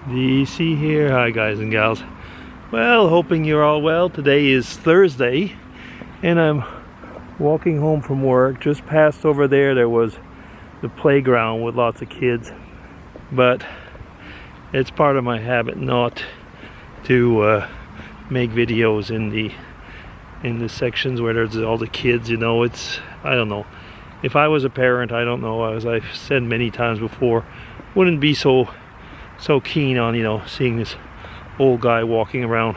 DC here. Hi guys and gals. Well, hoping you're all well. Today is Thursday and I'm walking home from work. Just past over there was the playground with lots of kids, but it's part of my habit not to make videos in the sections where there's all the kids. You know, I don't know, if I was a parent, I don't know, as I've said many times before, wouldn't be so keen on, you know, seeing this old guy walking around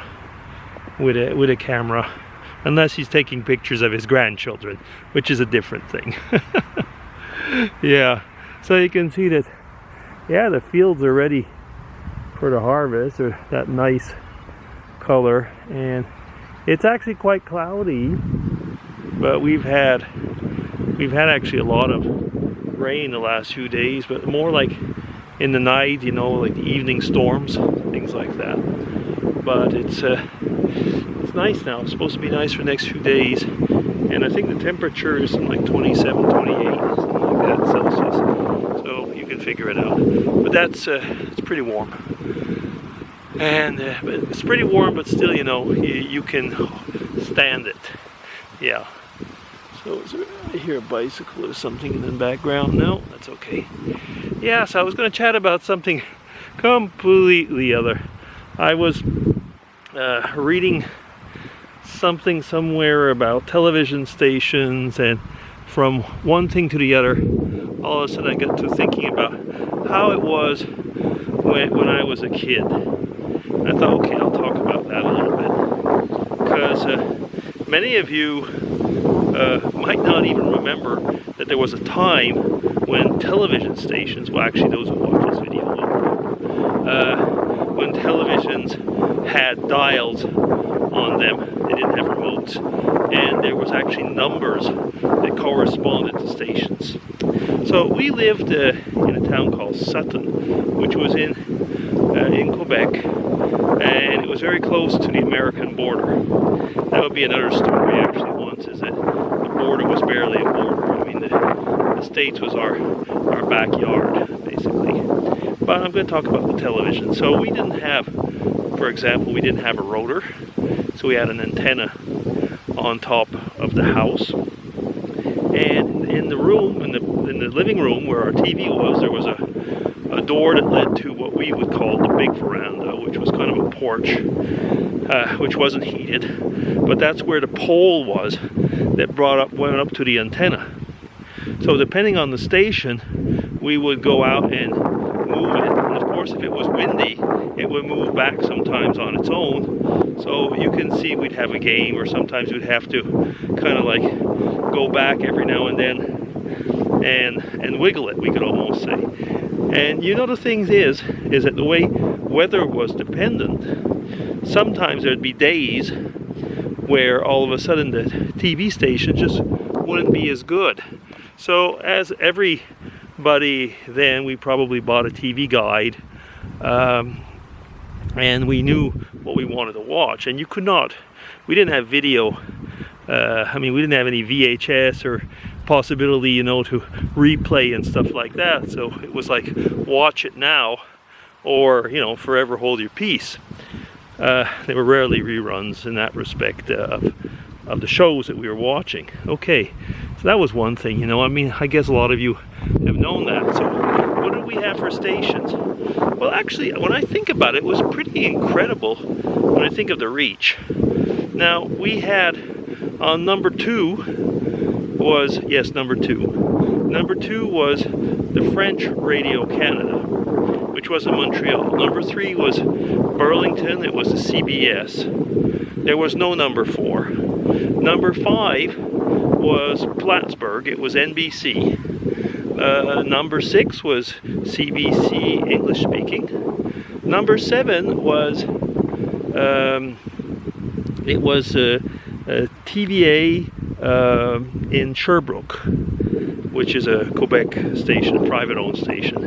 with a camera, unless he's taking pictures of his grandchildren, which is a different thing. Yeah, so you can see that, yeah, the fields are ready for the harvest, or that nice color, and it's actually quite cloudy, but we've had actually a lot of rain the last few days, but more like in the night, you know, like the evening storms, things like that. But it's nice now. It's supposed to be nice for the next few days, and I think the temperature is like 27, 28, something like that Celsius. So you can figure it out. But that's it's pretty warm, and but it's pretty warm, but still, you know, you can stand it. Yeah. So I hear a bicycle or something in the background. No, that's okay. Yeah, so I was going to chat about something completely other. I was reading something somewhere about television stations, and from one thing to the other, all of a sudden I got to thinking about how it was when I was a kid. I thought, okay, I'll talk about that a little bit, because many of you might not even remember that there was a time when television stations, well, actually those who watch this video will remember, when televisions had dials on them. They didn't have remotes, and there was actually numbers that corresponded to stations. So we lived in a town called Sutton, which was in Quebec, and it was very close to the American border. That would be another story actually once, is that the border was barely a border. I mean, the States was our backyard, basically. But I'm going to talk about the television. So we didn't have, for example, we didn't have a rotor. So we had an antenna on top of the house. And in the room, in the living room where our TV was, there was a door that led to what we would call the big veranda, which was kind of a porch, which wasn't heated. But that's where the pole was that went up to the antenna. So depending on the station, we would go out and move it. And of course, if it was windy, it would move back sometimes on its own. So you can see we'd have a game, or sometimes we'd have to kind of like go back every now and then and wiggle it, we could almost say. And you know, the thing is that the way weather was dependent, sometimes there'd be days where all of a sudden the TV station just wouldn't be as good. So as everybody then, we probably bought a TV guide, and we knew what we wanted to watch. And we didn't have video, I mean, we didn't have any VHS or possibility, you know, to replay and stuff like that. So it was like, watch it now, or, you know, forever hold your peace. There were rarely reruns in that respect of the shows that we were watching. Okay, so that was one thing, you know. I mean, I guess a lot of you have known that. So what did we have for stations? Well, actually, when I think about it, it was pretty incredible when I think of the reach. Now, we had on number 2 was, yes, number 2. Number 2 was the French Radio Canada, which was in Montreal. Number 3 was Burlington, it was the CBS. There was no number 4. Number 5 was Plattsburgh, it was NBC. Number 6 was CBC English speaking. Number 7 was it was TVA in Sherbrooke, which is a Quebec station, a private owned station.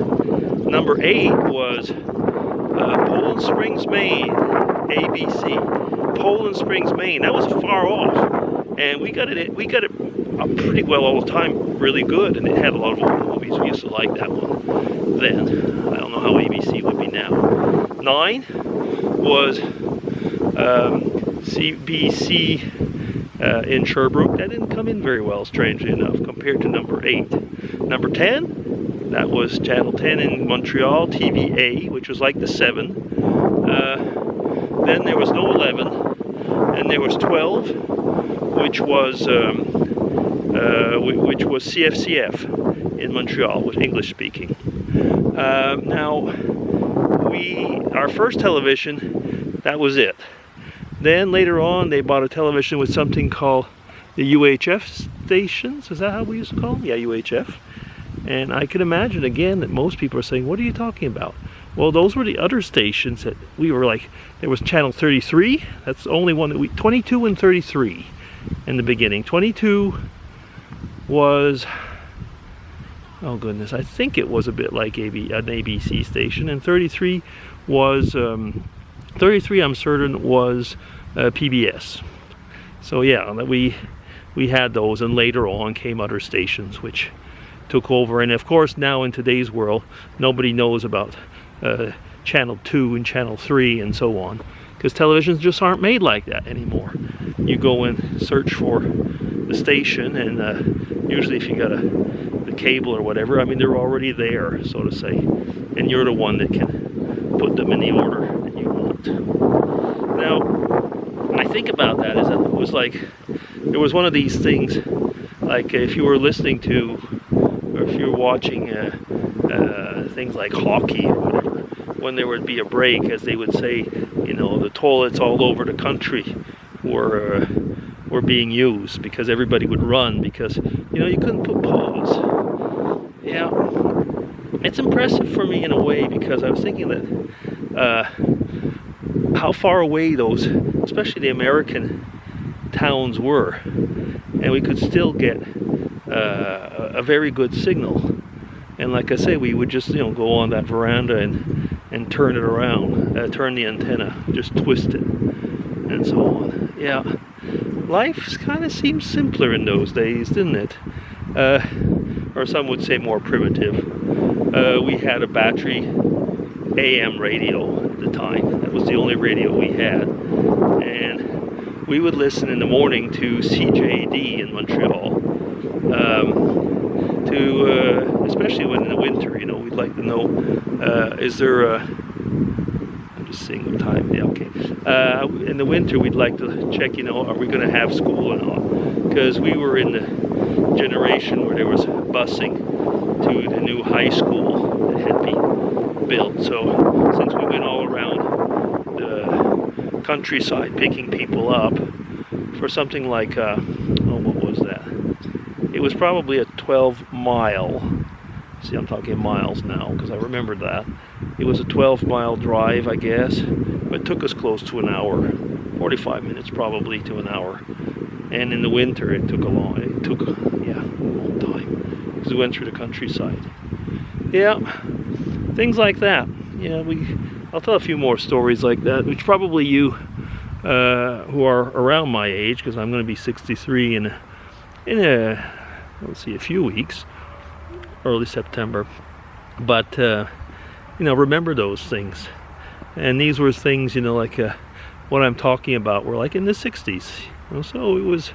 Number 8 was Poland Springs, Maine, ABC. Poland Springs, Maine. That was far off, and we got it up pretty well all the time, really good, and it had a lot of old movies. We used to like that one then. I don't know how ABC would be now. 9 was CBC in Sherbrooke. That didn't come in very well, strangely enough, compared to number 8. Number 10, that was Channel 10 in Montreal, TVA, which was like the 7. Then there was no 11, and there was 12, which was CFCF in Montreal, was English speaking. Now, our first television, that was it. Then later on, they bought a television with something called the UHF stations. Is that how we used to call them? Yeah, UHF. And I can imagine again that most people are saying, what are you talking about? Well, those were the other stations that we were like, there was channel 33. That's the only one that 22 and 33 in the beginning. 22 was, oh goodness, I think it was a bit like an ABC station. And 33 was, 33 I'm certain was PBS. So yeah, we had those, and later on came other stations which took over. And of course now in today's world, nobody knows about channel 2 and channel 3 and so on, because televisions just aren't made like that anymore. You go and search for the station, and usually if you got the cable or whatever, I mean, they're already there, so to say, and you're the one that can put them in the order that you want. Now, when I think about that, is that it was like, it was one of these things, like if you were listening to, or if you were watching things like hockey or whatever, when there would be a break, as they would say, you know, the toilets all over the country were being used, because everybody would run, because, you know, you couldn't put pause. Yeah, it's impressive for me in a way, because I was thinking that how far away those, especially the American towns were, and we could still get a very good signal. And like I say, we would just, you know, go on that veranda and turn it around, turn the antenna, just twist it, and so on. Yeah, life kind of seemed simpler in those days, didn't it? Or some would say more primitive. We had a battery AM radio at the time. That was the only radio we had. And we would listen in the morning to CJD in Montreal. Especially when in the winter, you know, we'd like to know, is there a, I'm just seeing what time, yeah, okay. In the winter, we'd like to check, you know, are we going to have school or not? Because we were in the generation where there was busing to the new high school that had been built. So since we went all around the countryside picking people up for something like, what was that? It was probably a 12-mile, see, I'm talking miles now because I remember that. It was a 12-mile drive, I guess, but it took us close to an hour, 45 minutes probably to an hour. And in the winter, it took a long time, because we went through the countryside. Yeah, things like that. Yeah, I'll tell a few more stories like that, which probably you who are around my age, because I'm going to be 63 in a let's see, a few weeks, early September. But you know, remember those things. And these were things, you know, like what I'm talking about were like in the 60s. You know, so it was,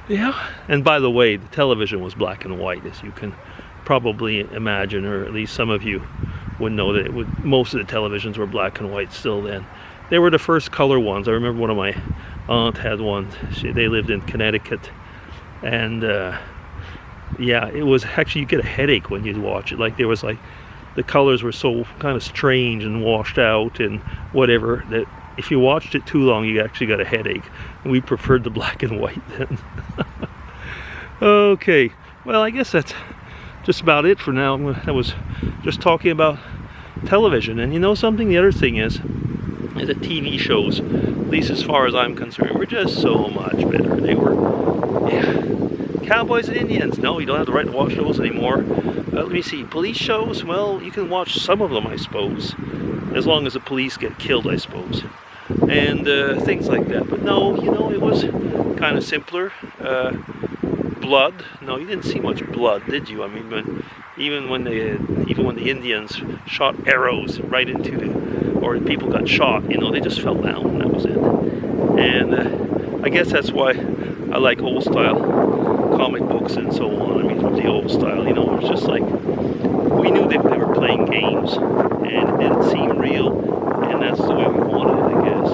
yeah. And by the way, the television was black and white, as you can probably imagine, or at least some of you would know that most of the televisions were black and white still then. They were the first color ones. I remember one of my aunt had one. They lived in Connecticut, and yeah, it was actually, you get a headache when you watch it. Like, there was like, the colors were so kind of strange and washed out and whatever, that if you watched it too long, you actually got a headache. And we preferred the black and white then. Okay, well, I guess that's just about it for now. I was just talking about television. And you know something? The other thing is that TV shows, at least as far as I'm concerned, were just so much better. They were, yeah. Cowboys and Indians, no, you don't have the right to watch those anymore. Let me see, police shows, well, you can watch some of them, I suppose, as long as the police get killed, I suppose, and things like that. But no, you know, it was kind of simpler. Blood, no, you didn't see much blood, did you? I mean, but even when the Indians shot arrows right into or people got shot, you know, they just fell down and that was it. And I guess that's why I like old style comic books and so on. I mean, the old style, you know, it was just like, we knew that they were playing games and it didn't seem real, and that's the way we wanted it, I guess.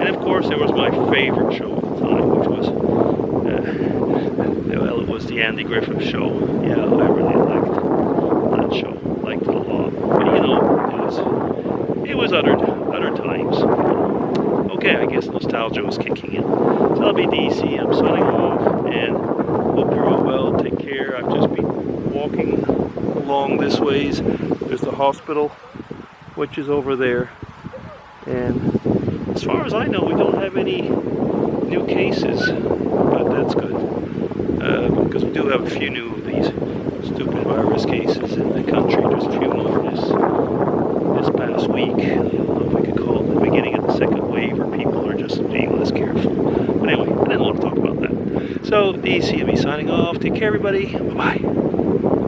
And of course there was my favorite show at the time, which was well, it was the Andy Griffith Show. Yeah, I really liked that show. Liked it a lot. But you know, it was other times. Okay, I guess nostalgia was kicking in. So that'll be DC. I'm signing off, and hope you're all well. Take care. I've just been walking along this ways. There's the hospital, which is over there. And as far as I know, we don't have any new cases, but that's good. Because we do have a few new of these stupid virus cases in the country. There's a few more this past week. I don't know if we could call it the beginning of the second wave, or people are just being less careful. But anyway, I didn't want to talk about that. So, DC will be signing off. Take care, everybody. Bye-bye.